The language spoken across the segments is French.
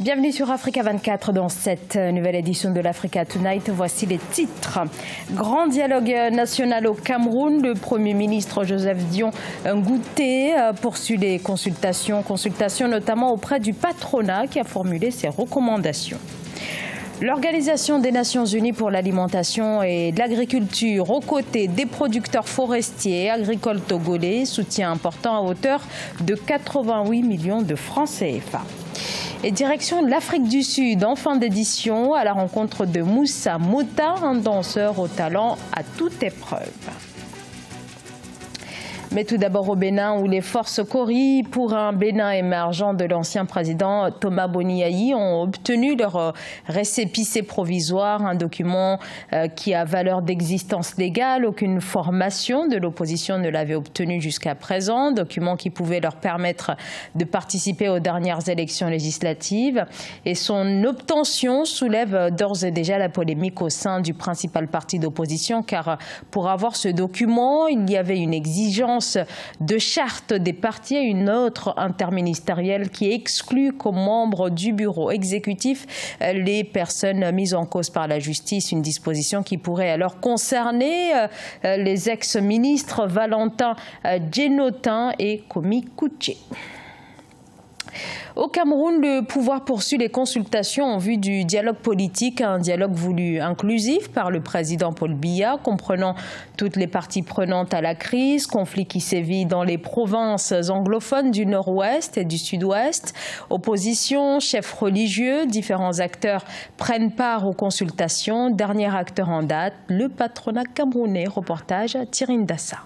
Bienvenue sur Africa 24 dans cette nouvelle édition de l'Africa Tonight. Voici les titres. Grand dialogue national au Cameroun. Le Premier ministre Joseph Dion Ngouté poursuit les consultations notamment auprès du patronat qui a formulé ses recommandations. L'Organisation des Nations Unies pour l'alimentation et l'agriculture, aux côtés des producteurs forestiers et agricoles togolais, soutien important à hauteur de 88 millions de francs CFA. Et direction l'Afrique du Sud, en fin d'édition, à la rencontre de Moussa Mota, un danseur au talent à toute épreuve. Mais tout d'abord au Bénin, où les forces Kori, pour un Bénin émergent de l'ancien président Thomas Boniaï, ont obtenu leur récépissé provisoire, un document qui a valeur d'existence légale. Aucune formation de l'opposition ne l'avait obtenu jusqu'à présent, document qui pouvait leur permettre de participer aux dernières élections législatives. Et son obtention soulève d'ores et déjà la polémique au sein du principal parti d'opposition, car pour avoir ce document, il y avait une exigence de charte des partis et une autre interministérielle qui exclut comme membres du bureau exécutif les personnes mises en cause par la justice. Une disposition qui pourrait alors concerner les ex-ministres Valentin Djenotin et Komi Kouché. Au Cameroun, le pouvoir poursuit les consultations en vue du dialogue politique, un dialogue voulu inclusif par le président Paul Biya, comprenant toutes les parties prenantes à la crise, conflit qui sévit dans les provinces anglophones du nord-ouest et du sud-ouest. Opposition, chefs religieux, différents acteurs prennent part aux consultations. Dernier acteur en date, le patronat camerounais. Reportage Thierry Ndassa.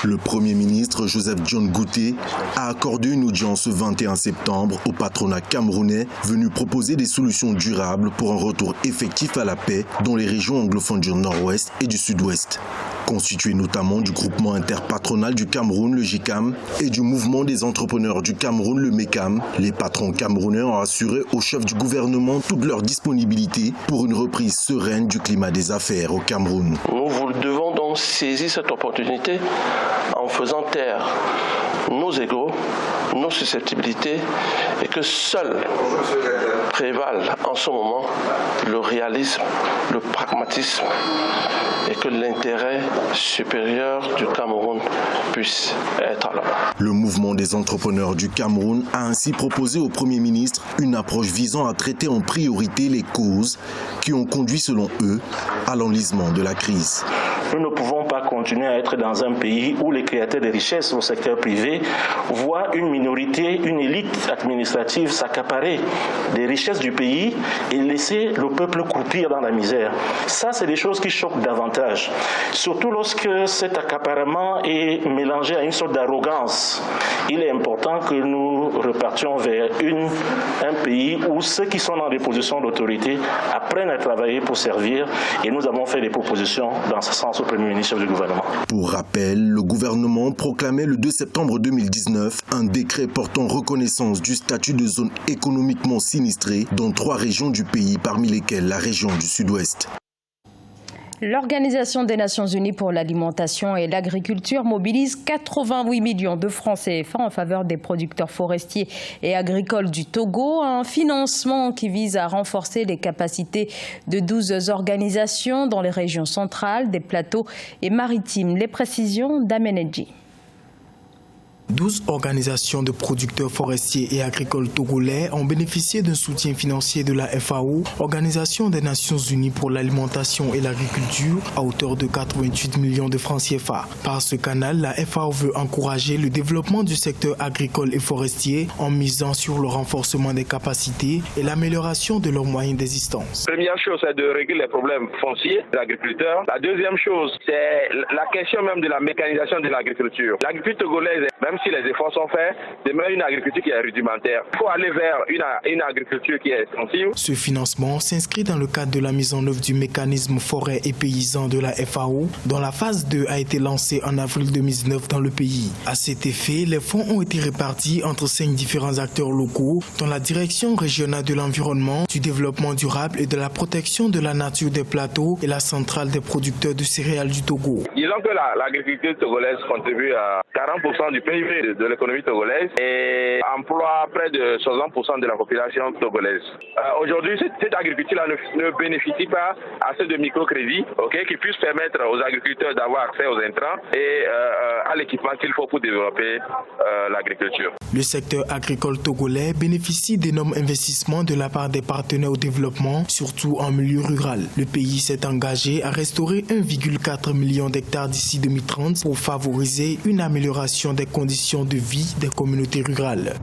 Le Premier ministre Joseph Dion Ngouté a accordé une audience le 21 septembre au patronat camerounais venu proposer des solutions durables pour un retour effectif à la paix dans les régions anglophones du nord-ouest et du sud-ouest. Constitué notamment du groupement interpatronal du Cameroun, le GICAM, et du mouvement des entrepreneurs du Cameroun, le MECAM, les patrons camerounais ont assuré au chef du gouvernement toute leur disponibilité pour une reprise sereine du climat des affaires au Cameroun. Nous devons donc saisir cette opportunité en faisant taire nos égos, nos susceptibilités et que seul prévalent en ce moment le réalisme, le pragmatisme et que l'intérêt supérieur du Cameroun puisse être là. Le mouvement des entrepreneurs du Cameroun a ainsi proposé au Premier ministre une approche visant à traiter en priorité les causes qui ont conduit selon eux à l'enlisement de la crise. Nous ne pouvons pas continuer à être dans un pays où les créateurs de richesses au secteur privé voient une minorité, une élite administrative s'accaparer des richesses du pays et laisser le peuple croupir dans la misère. Ça, c'est des choses qui choquent davantage. Surtout lorsque cet accaparement est mélangé à une sorte d'arrogance. Il est important que nous repartions vers un pays où ceux qui sont dans des positions d'autorité apprennent à travailler pour servir, et nous avons fait des propositions dans ce sens au Premier ministre du gouvernement. Pour rappel, le gouvernement proclamait le 2 septembre 2019 un décret portant reconnaissance du statut de zone économiquement sinistrée dans 3 régions du pays, parmi lesquelles la région du Sud-Ouest. L'Organisation des Nations Unies pour l'alimentation et l'agriculture mobilise 88 millions de francs CFA en faveur des producteurs forestiers et agricoles du Togo, un financement qui vise à renforcer les capacités de 12 organisations dans les régions centrales, des plateaux et maritimes. Les précisions d'Amenedji. 12 organisations de producteurs forestiers et agricoles togolais ont bénéficié d'un soutien financier de la FAO, Organisation des Nations Unies pour l'alimentation et l'agriculture, à hauteur de 88 millions de francs CFA. Par ce canal, la FAO veut encourager le développement du secteur agricole et forestier en misant sur le renforcement des capacités et l'amélioration de leurs moyens d'existence. La première chose, c'est de régler les problèmes fonciers des agriculteurs. La deuxième chose, c'est la question même de la mécanisation de l'agriculture. L'agriculture togolaise, même si les efforts sont faits, demeure une agriculture qui est rudimentaire. Il faut aller vers une agriculture qui est extensive. Ce financement s'inscrit dans le cadre de la mise en œuvre du mécanisme forêt et paysan de la FAO, dont la phase 2 a été lancée en avril 2019 dans le pays. À cet effet, les fonds ont été répartis entre 5 différents acteurs locaux, dont la Direction régionale de l'environnement, du développement durable et de la protection de la nature des plateaux et la centrale des producteurs de céréales du Togo. Disons que l'agriculture togolaise contribue à 40% du PIB. privé de l'économie togolaise et emploie près de 60% de la population togolaise. Aujourd'hui, cette agriculture-là ne bénéficie pas assez de microcrédits qui puissent permettre aux agriculteurs d'avoir accès aux intrants et à l'équipement qu'il faut pour développer l'agriculture. Le secteur agricole togolais bénéficie d'énormes investissements de la part des partenaires au développement, surtout en milieu rural. Le pays s'est engagé à restaurer 1,4 million d'hectares d'ici 2030 pour favoriser une amélioration des conditions de vie des communautés rurales.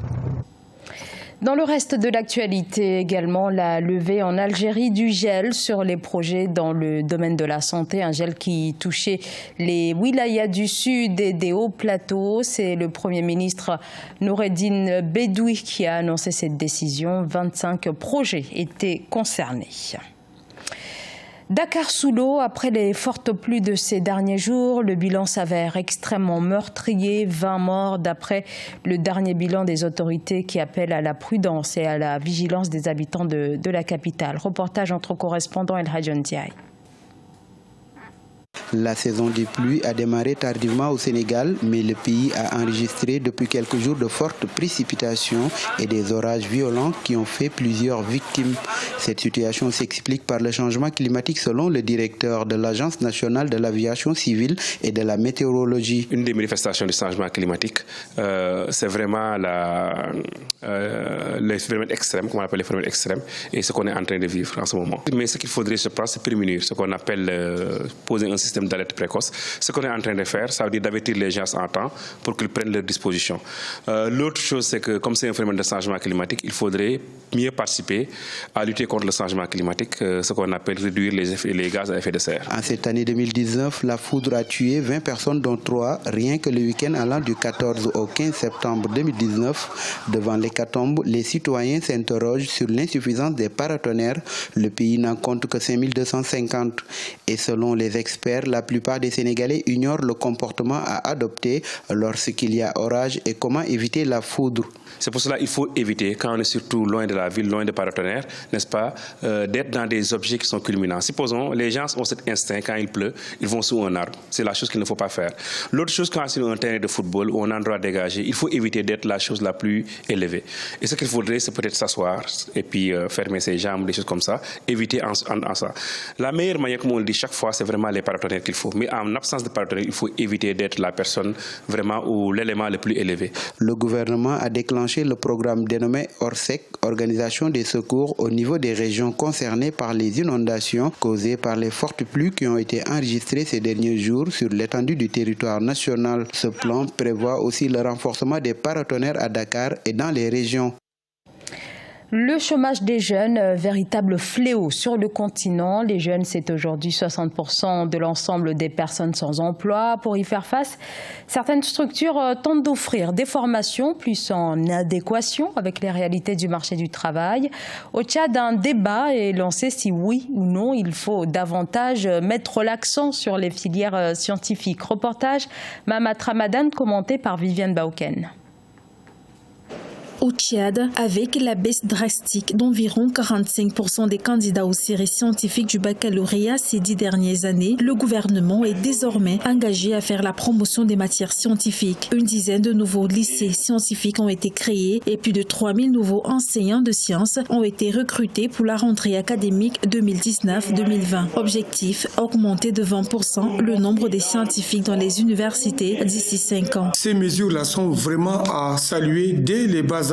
Dans le reste de l'actualité également, la levée en Algérie du gel sur les projets dans le domaine de la santé, un gel qui touchait les wilayas du sud et des hauts plateaux. C'est le Premier ministre Noureddine Bedoui qui a annoncé cette décision. 25 projets étaient concernés. Dakar sous l'eau, après les fortes pluies de ces derniers jours, le bilan s'avère extrêmement meurtrier. 20 morts d'après le dernier bilan des autorités qui appellent à la prudence et à la vigilance des habitants de la capitale. Reportage entre correspondants El Hadj Ndiaye. La saison des pluies a démarré tardivement au Sénégal, mais le pays a enregistré depuis quelques jours de fortes précipitations et des orages violents qui ont fait plusieurs victimes. Cette situation s'explique par le changement climatique selon le directeur de l'Agence nationale de l'aviation civile et de la météorologie. Une des manifestations du changement climatique, c'est vraiment les phénomènes extrêmes, comme on appelle les phénomènes extrêmes, et ce qu'on est en train de vivre en ce moment. Mais ce qu'il faudrait, je pense, c'est prémunir, ce qu'on appelle poser un système d'alerte précoce. Ce qu'on est en train de faire, ça veut dire d'avertir les gens en temps pour qu'ils prennent leurs dispositions. L'autre chose, c'est que comme c'est un phénomène de changement climatique, il faudrait mieux participer à lutter contre le changement climatique, ce qu'on appelle réduire les gaz à effet de serre. En cette année 2019, la foudre a tué 20 personnes, dont 3 rien que le week-end allant du 14 au 15 septembre 2019. Devant l'hécatombe, les citoyens s'interrogent sur l'insuffisance des paratonnerres. Le pays n'en compte que 5250. Et selon les experts, la plupart des Sénégalais ignorent le comportement à adopter lorsqu'il y a orage et comment éviter la foudre. C'est pour cela qu'il faut éviter, quand on est surtout loin de la ville, loin des paratonnerres, n'est-ce pas, d'être dans des objets qui sont culminants. Supposons, les gens ont cet instinct, quand il pleut, ils vont sous un arbre. C'est la chose qu'il ne faut pas faire. L'autre chose, quand c'est un terrain de football ou un endroit dégagé, il faut éviter d'être la chose la plus élevée. Et ce qu'il faudrait, c'est peut-être s'asseoir et puis fermer ses jambes, des choses comme ça, éviter en ça. La meilleure manière, comme on le dit chaque fois, c'est vraiment les paratonnerres qu'il faut. Mais en absence de paratonnerres, il faut éviter d'être la personne vraiment ou l'élément le plus élevé. Le gouvernement a déclenché le programme dénommé ORSEC, Organisation des secours au niveau des régions concernées par les inondations causées par les fortes pluies qui ont été enregistrées ces derniers jours sur l'étendue du territoire national. Ce plan prévoit aussi le renforcement des paratonnerres à Dakar et dans les régions. Le chômage des jeunes, véritable fléau sur le continent. Les jeunes, c'est aujourd'hui 60% de l'ensemble des personnes sans emploi. Pour y faire face, certaines structures tentent d'offrir des formations plus en adéquation avec les réalités du marché du travail. Au Tchad, un débat est lancé si oui ou non il faut davantage mettre l'accent sur les filières scientifiques. Reportage Mamat Ramadan commenté par Viviane Bauken. Au Tchad, avec la baisse drastique d'environ 45% des candidats aux séries scientifiques du baccalauréat ces 10 dernières années, le gouvernement est désormais engagé à faire la promotion des matières scientifiques. Une dizaine de nouveaux lycées scientifiques ont été créés et plus de 3000 nouveaux enseignants de sciences ont été recrutés pour la rentrée académique 2019-2020. Objectif, augmenter de 20% le nombre des scientifiques dans les universités d'ici 5 ans. Ces mesures-là sont vraiment à saluer dès les bas âge.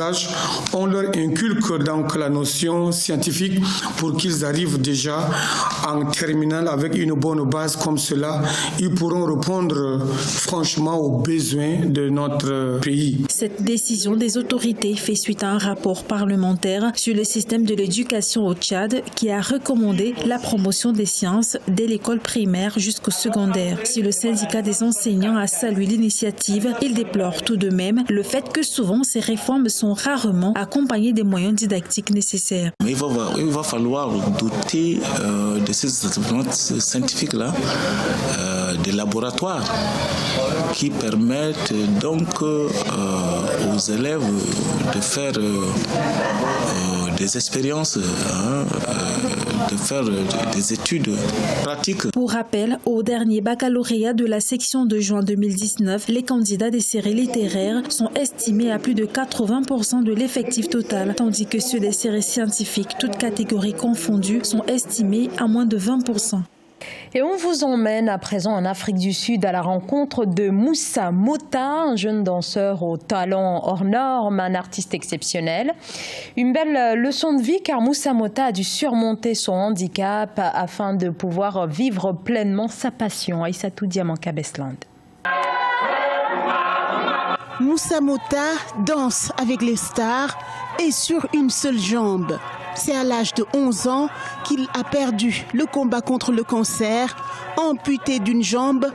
On leur inculque donc la notion scientifique pour qu'ils arrivent déjà en terminale avec une bonne base comme cela. Ils pourront répondre franchement aux besoins de notre pays. Cette décision des autorités fait suite à un rapport parlementaire sur le système de l'éducation au Tchad qui a recommandé la promotion des sciences dès l'école primaire jusqu'au secondaire. Si le syndicat des enseignants a salué l'initiative, il déplore tout de même le fait que souvent ces réformes sont rarement accompagnées des moyens didactiques nécessaires. Mais il va falloir doter de ces établissements scientifiques-là des laboratoires qui permettent donc aux élèves de faire des expériences, de faire des études pratiques. Pour rappel, au dernier baccalauréat de la section de juin 2019, les candidats des séries littéraires sont estimés à plus de 80% de l'effectif total, tandis que ceux des séries scientifiques, toutes catégories confondues, sont estimés à moins de 20%. Et on vous emmène à présent en Afrique du Sud à la rencontre de Moussa Mota, un jeune danseur au talent hors norme, un artiste exceptionnel. Une belle leçon de vie car Moussa Mota a dû surmonter son handicap afin de pouvoir vivre pleinement sa passion. Aïssatou Diamanka Besland. Moussa Mota danse avec les stars et sur une seule jambe. C'est à l'âge de 11 ans qu'il a perdu le combat contre le cancer. Amputé d'une jambe,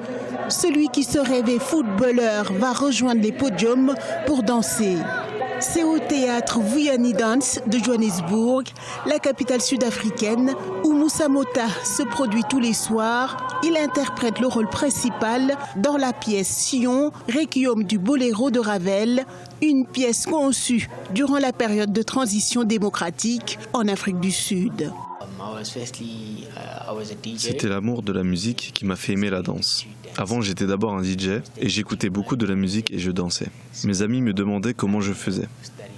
celui qui se rêvait footballeur va rejoindre les podiums pour danser. C'est au théâtre Vuyani Dance de Johannesburg, la capitale sud-africaine, où Moussa Mota se produit tous les soirs. Il interprète le rôle principal dans la pièce Sion, Requiem du Boléro de Ravel, une pièce conçue durant la période de transition démocratique en Afrique du Sud. C'était l'amour de la musique qui m'a fait aimer la danse. Avant, j'étais d'abord un DJ et j'écoutais beaucoup de la musique et je dansais. Mes amis me demandaient comment je faisais.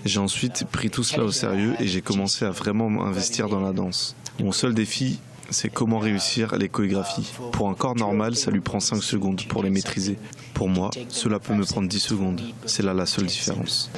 J'ai ensuite pris tout cela au sérieux et j'ai commencé à vraiment m'investir dans la danse. Mon seul défi, c'est comment réussir les chorégraphies. Pour un corps normal, ça lui prend 5 secondes pour les maîtriser. Pour moi, cela peut me prendre 10 secondes. C'est là la seule différence.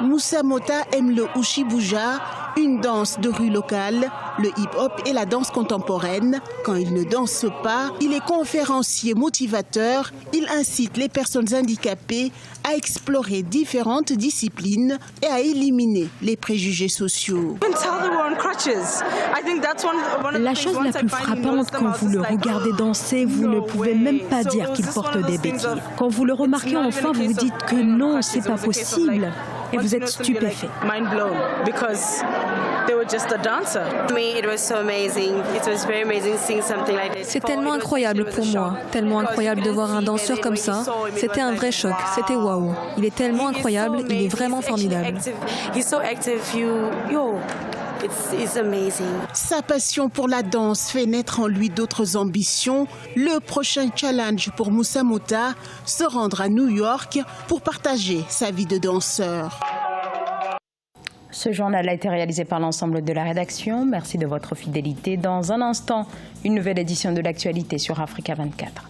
Moussa Mota aime le Ushibuja, une danse de rue locale, le hip-hop et la danse contemporaine. Quand il ne danse pas, il est conférencier motivateur. Il incite les personnes handicapées à explorer différentes disciplines et à éliminer les préjugés sociaux. La chose la plus frappante quand vous le regardez danser, vous ne pouvez même pas dire qu'il porte des béquilles. Quand vous le remarquez enfin, vous vous dites que non, c'est pas possible. Et vous êtes stupéfait. C'est tellement incroyable pour moi, tellement incroyable de voir un danseur comme ça. C'était un vrai choc, c'était waouh. Il est tellement incroyable, il est vraiment formidable. Sa passion pour la danse fait naître en lui d'autres ambitions. Le prochain challenge pour Moussa Mota, se rendre à New York pour partager sa vie de danseur. Ce journal a été réalisé par l'ensemble de la rédaction. Merci de votre fidélité. Dans un instant, une nouvelle édition de l'actualité sur Africa 24.